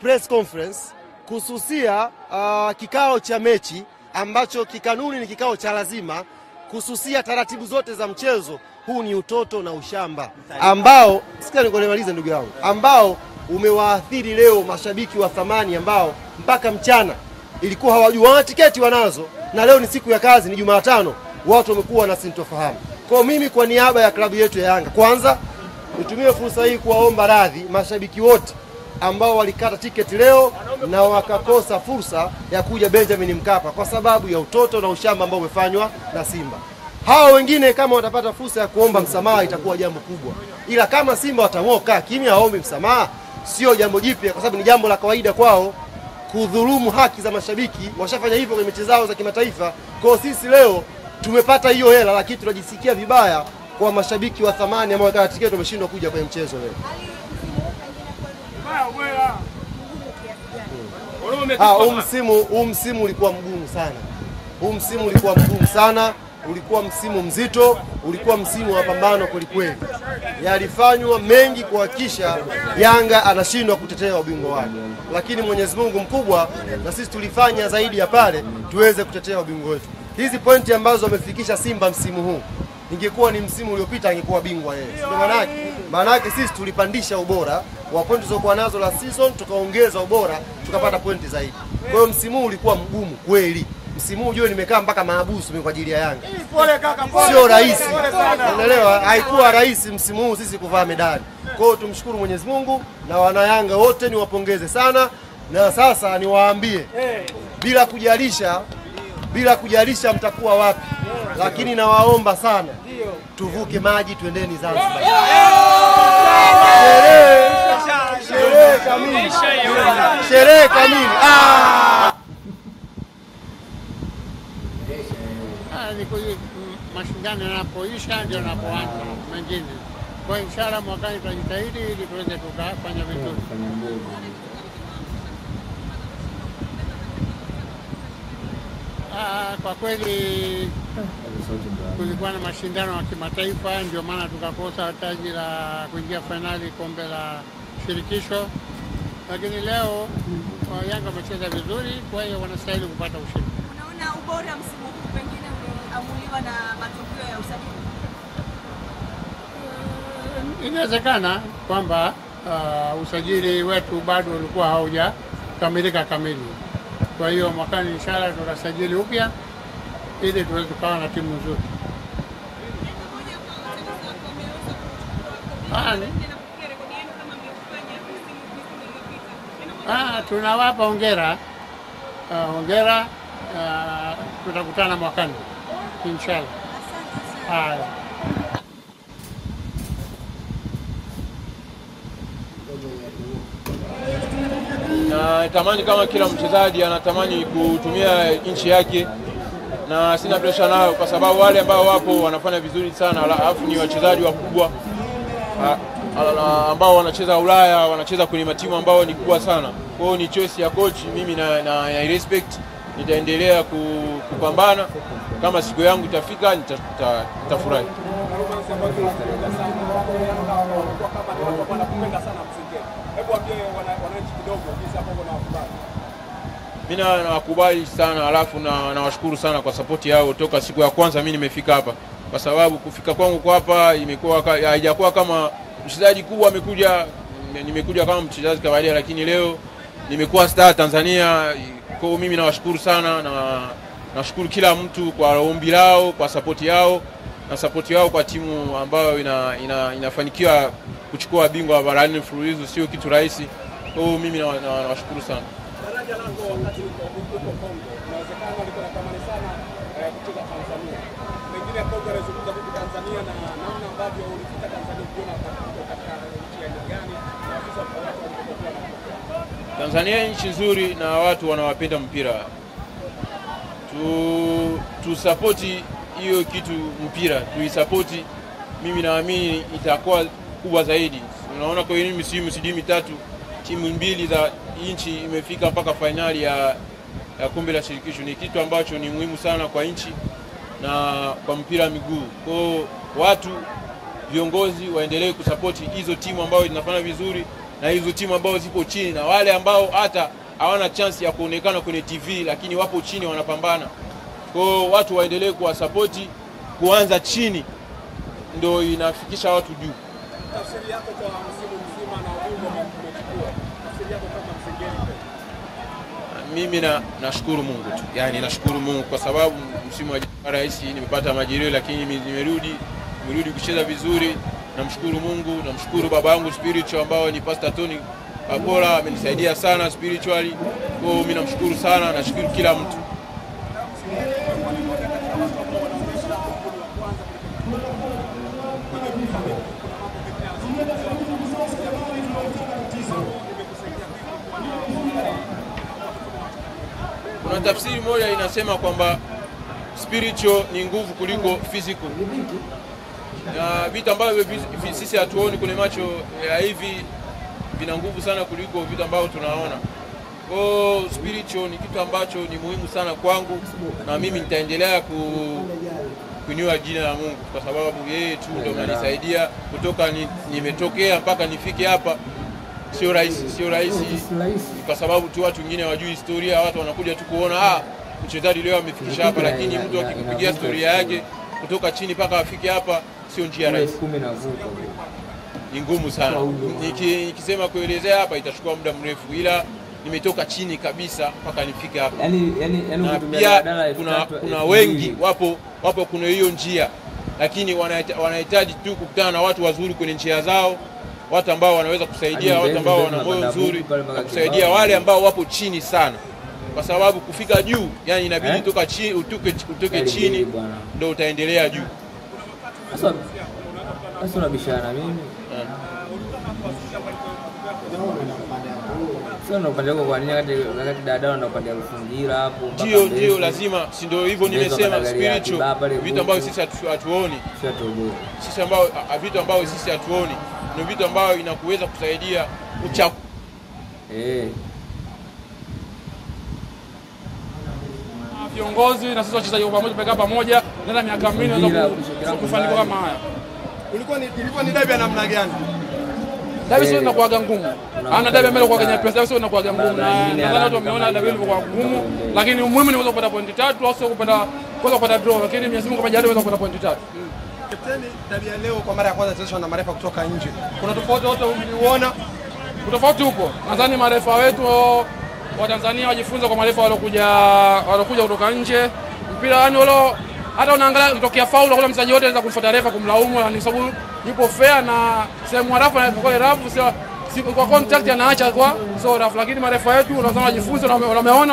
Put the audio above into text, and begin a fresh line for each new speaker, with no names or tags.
press conference kususia kikao cha mechi ambacho kikanuni ni kikao cha lazima, kususia taratibu zote za mchezo. Huu ni utoto na ushamba ambao, sikia nikomaliza ndugu yangu, ambao umewaathiri leo mashabiki wa thamani ambao mpaka mchana ilikuwa hawajua tiketi wanazo, na leo ni siku ya kazi, ni Jumatano, watu wamekuwa na sintofahamu. Kwa mimi kwa niaba ya klabu yetu ya Yanga, kwanza nitumie fursa hii kuwaomba radhi mashabiki wote ambao walikata tiketi leo na wakakosa fursa ya kuja Benjamin Mkapa kwa sababu ya utoto na ushamba ambao umefanywa na Simba. Hao wengine kama watapata fursa ya kuomba msamaha itakuwa jambo kubwa. Ila kama Simba watamoka kimya waombe msamaha, sio jambo jipya, kwa sababu ni jambo la kawaida kwao kudhulumu haki za mashabiki. Washafanya hivyo kwenye mechi zao za kimataifa. Kwa sisi leo tumepata hiyo hela, lakini tunajisikia vibaya kwa mashabiki wa thamani ambao wakati tiketi wameshindwa kuja kwenye mchezo leo. Msimu ulikuwa mgumu sana. Msimu ulikuwa mgumu sana, ulikuwa msimu mzito, ulikuwa msimu wa pambano kweli kweli. Yalifanywa mengi kuhakikisha Yanga anashindwa kutetea ubingwa wake. Lakini Mwenyezi Mungu mkubwa, na sisi tulifanya zaidi ya pale tuweze kutetea ubingwa wetu. Hizi pointi ambazo wamefikisha Simba msimu huu, ingekuwa ni msimu uliopita angekuwa bingwa yeye. Ndio maana yake sisi tulipandisha ubora wa pointi zokuwa nazo la season, tukaongeza ubora, tukapata pointi zaidi. Kwa hiyo msimu huu ulikuwa mgumu kweli. Msimu huu nimekaa mpaka maabusu kwa ajili ya Yanga. Sio rahisi. Unaelewa? Haikuwa rahisi msimu huu sisi kuvaa medali. Kwa hiyo tumshukuru Mwenyezi Mungu, na wana Yanga wote niwapongeze sana, na sasa niwaambie bila kujalisha mtakuwa wapi, lakini nawaomba sana tuvuke maji tuendeni Zanzibar. Sherehe kamili.
Mashindano yanapoisha ndio yanapoanza mengine. Kwa inshallah mwakani tutajitahidi ili tuweze tukafanya vizuri. Kwa kweli kulikuwa na mashindano ya kimataifa, ndio maana tukakosa taji la kuingia finali kombe la shirikisho. Lakini leo Yanga wamecheza vizuri, kwa hiyo wanastahili kupata ushindi.
Unaona ubora msimu huu pengine umeamuliwa na matokeo ya usajili?
Inawezekana kwamba usajili wetu bado ulikuwa haujakamilika kamili. Kwa hiyo mwakani inshallah tutasajili upya ili tuweze kuwa na timu nzuri. Tunawapa hongera. Tutakutana mwakani inshallah.
Na tamani kama kila mchezaji anatamani kutumia nchi yake, na sina pressure nao kwa sababu wale ambao wapo wanafanya vizuri sana, alafu ni wachezaji wakubwa ambao wanacheza Ulaya, wanacheza kwenye matimu ambao ni kubwa sana. Kwa hiyo ni choice ya coach, mimi na respect, nitaendelea kupambana. Kama siku yangu itafika nitafurahi. Mimi nawakubali sana, alafu nawashukuru sana kwa support yao toka siku ya kwanza mimi nimefika hapa, kwa sababu kufika kwangu kwa hapa imekuwa haijakuwa kama mchezaji kubwa amekuja, nimekuja kama mchezaji kawaida, lakini leo nimekuwa star Tanzania. Kwa hiyo mimi nawashukuru sana, na nashukuru kila mtu kwa ombi lao, kwa support yao, na support yao kwa timu ambayo inafanikiwa kuchukua bingwa barani mfululizo, sio kitu rahisi. Kwa hiyo mimi nawashukuru sana.
Daraja lako wakati uko Kongo, inawezekana liko natamani sana kucheza Tanzania. Pengine Kongo inazungumza vipi Tanzania na namna ambavyo ulifika Tanzania ukiona katika nchi ya gani na sasa kwa watu walikokuwa na
Tanzania nchi nzuri na watu wanawapenda mpira. Tu hiyo kitu mpira, tuisapoti. Mimi naamini itakuwa kubwa zaidi. Unaona kwa hiyo msimu mitatu timu mbili za nchi imefika mpaka finali ya kombe la shirikisho. Ni kitu ambacho ni muhimu sana kwa nchi na kwa mpira miguu. Kwa watu viongozi waendelee kusapoti hizo timu ambazo zinafanya vizuri, na hizo timu ambao zipo chini na wale ambao hata hawana chance ya kuonekana kwenye TV lakini wapo chini wanapambana. Kwa watu waendelee kuwasapoti, kuanza chini ndio inafikisha watu juu.
Tafsiri yako kwa msimu mzima na ubingwa umechukua. Tafsiri yako kama Msengeli?
Mimi nashukuru Mungu tu. Yaani nashukuru Mungu kwa sababu msimu wa rais nimepata majeruhi lakini nimerudi kucheza vizuri. Namshukuru Mungu, namshukuru baba yangu spiritual ambao ni Pastor Tony Kapola, amenisaidia sana spiritually. Kwa hiyo mimi namshukuru sana, nashukuru kila mtu. Kuna tafsiri moja inasema kwamba spiritual ni nguvu kuliko physical. Na vitu ambavyo sisi hatuoni kwenye macho ya hivi vina nguvu sana kuliko vitu ambavyo tunaona. Kwa spiritual ni kitu ambacho ni muhimu sana kwangu na mimi nitaendelea kuinua jina la Mungu kwa sababu yeye tu ndio ananisaidia kutoka nimetokea mpaka nifike hapa. Sio rahisi kwa sababu tu watu wengine hawajui historia, watu wanakuja tu kuona mchezaji leo amefikisha hapa, lakini mtu akipigia historia yake kutoka chini mpaka afike hapa sio njia rahisi. Ni ngumu sana. Nikisema kuelezea hapa itachukua muda mrefu, ila nimetoka chini kabisa mpaka nifike hapa. Na pia kuna wengi wapo kuna hiyo njia, lakini wanahitaji tu kukutana na watu wazuri kwenye njia zao, watu ambao wanaweza kusaidia, watu ambao wana moyo nzuri na kusaidia wale ambao wapo chini sana. Kwa sababu kufika juu, yani inabidi toka chini utoke chini ndio utaendelea juu.
Sasa unabishana mimi. Sasa unapanda huko kwa nini wakati dada na upande Rufungira hapo?
Ndio lazima, si ndio hivyo nimesema spiritual vitu ambavyo sisi hatuoni. Sisi ambao vitu ambavyo sisi hatuoni ni vitu ambavyo inakuweza kusaidia
viongozi na sisi wachezaji pamoja peka pamoja na miaka mingi ndio kufanikiwa kama haya.
Ilikuwa ni dabi ya namna gani?
Dabi sio inakuwa ngumu. Ana dabi mbele kwa Kenya pesa sio inakuwa ngumu. Na nadhani watu wameona dabi ilikuwa ngumu, lakini muhimu ni kupata pointi 3 au sio kupata draw, lakini Mwenyezi Mungu amejaliwa kupata pointi 3.
Kapteni, dabi ya leo kwa mara ya kwanza itachezwa na marefa kutoka nje. Kuna tofauti wote uliona?
Utofauti upo. Nadhani marefa wetu wa Tanzania wajifunza kwa marefa walokuja kutoka nje. Mpira yani wao hata unaangalia kutokea faulu kwa mchezaji wote anaweza kumfuata refa kumlaumu, ni sababu yupo fair na sehemu rafu na kwa rafu sio kwa contact anaacha kwa so rafu, lakini marefa wetu wanasema wajifunze na wameona